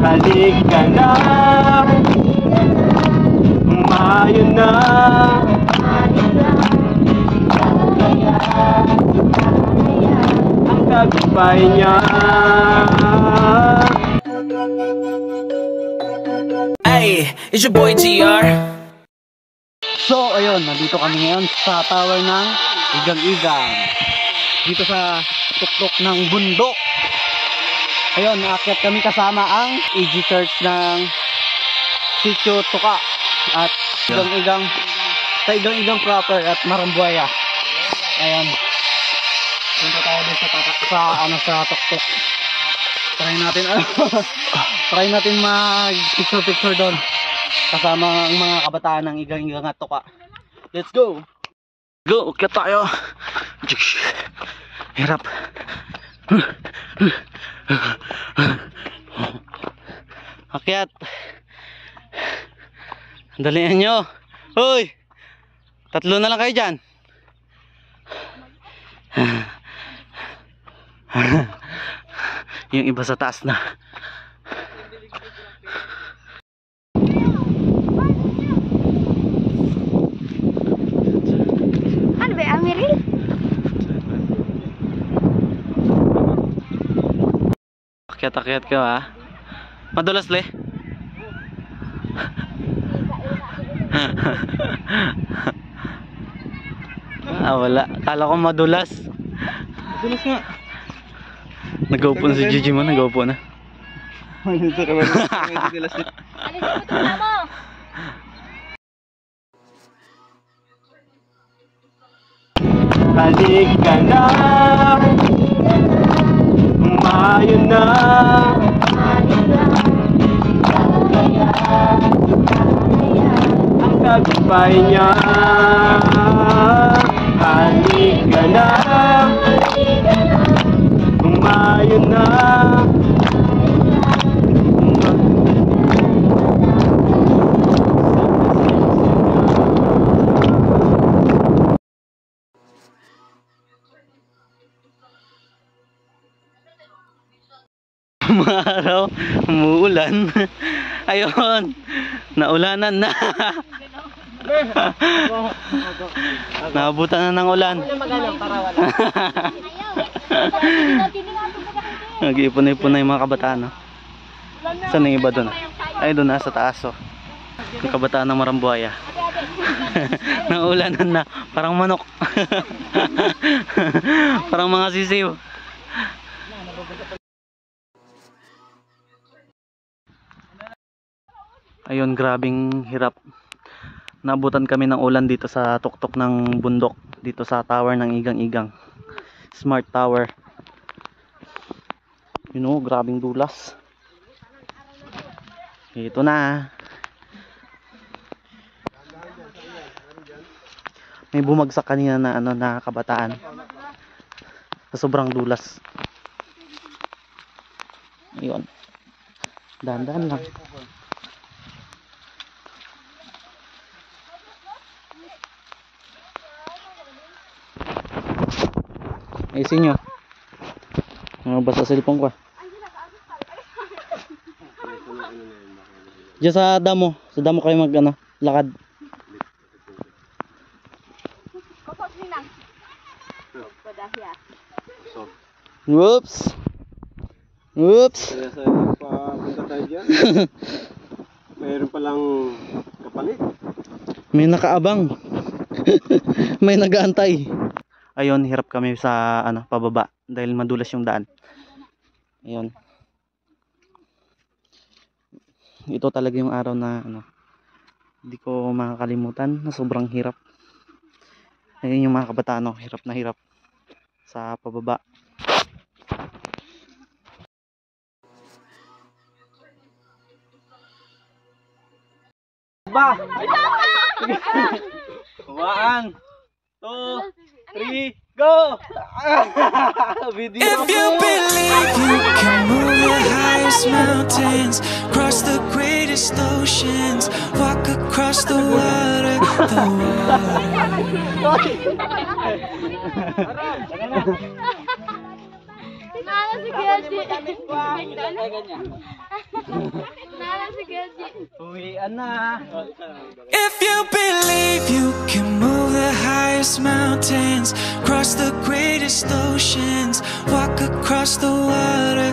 Halika na, umayo na, ang tagumpay niya. Hey, it's your boy GR. So ayun, nandito kami ngayon sa tower ng Igang-Igang, dito sa tuktok ng bundok. Ayun, naakyat kami kasama ang EG Church ng Sitio Tuka at Igang-Igang, sa Igang-Igang proper at Marambuaya. Ayun, punta tayo din sa tuktok. Try natin mag picture doon kasama ang mga kabataan ng Igang-Igang at Tuka. Let's go! Go! Ukyat tayo! Hirap! Akyat! Dalihan nyo! Hoy! 3 na lang kayo dyan! Yung iba sa taas na. Ano ba, Amiril? Akyat ka ha. Madulas le. Wala. Kala ko madulas. Madulas nga. Nag-upo na si Gigi mo, nag-upo na. Halika na, umayo na, ang tagumpay niya. Halika na, umayo na, araw, umuulan. Ayun, naulanan na. Naabutan na ng ulan. Nag-iipon-ipon na yung mga kabataan. Saan yung iba doon? Ay, doon na sa taas. Yung kabataan ng Marambuaya. Naulanan na. Parang manok. Parang mga sisiw. Ayun, grabing hirap. Naabutan kami ng ulan dito sa tuktok ng bundok, dito sa tower ng Igang-Igang, Smart Tower. You know, grabing dulas. Ito na. May bumagsak kanina na na kabataan sa sobrang dulas. Ayun. Dahan-dahan lang. Ayusin nyo. Basta cellphone ko. Diyan sa damo. Sa damo kayo mag lakad. Whoops. Whoops. Papunta tayo dyan. Mayroon palang kapalit. May nakaabang. May nag-aantay. Ayun, hirap kami sa pababa dahil madulas yung daan. Ayun. Ito talaga yung araw na hindi ko makakalimutan, na sobrang hirap. Ayun yung mga kabataan, hirap na hirap sa pababa. Ba! 1, 2, 3, go! Video. If you believe you can move the highest mountains, cross the greatest oceans, walk across the water, si Gaji. Nala si Gaji. Uwian na. If you believe you can move the highest mountains, cross the greatest oceans, walk across the water,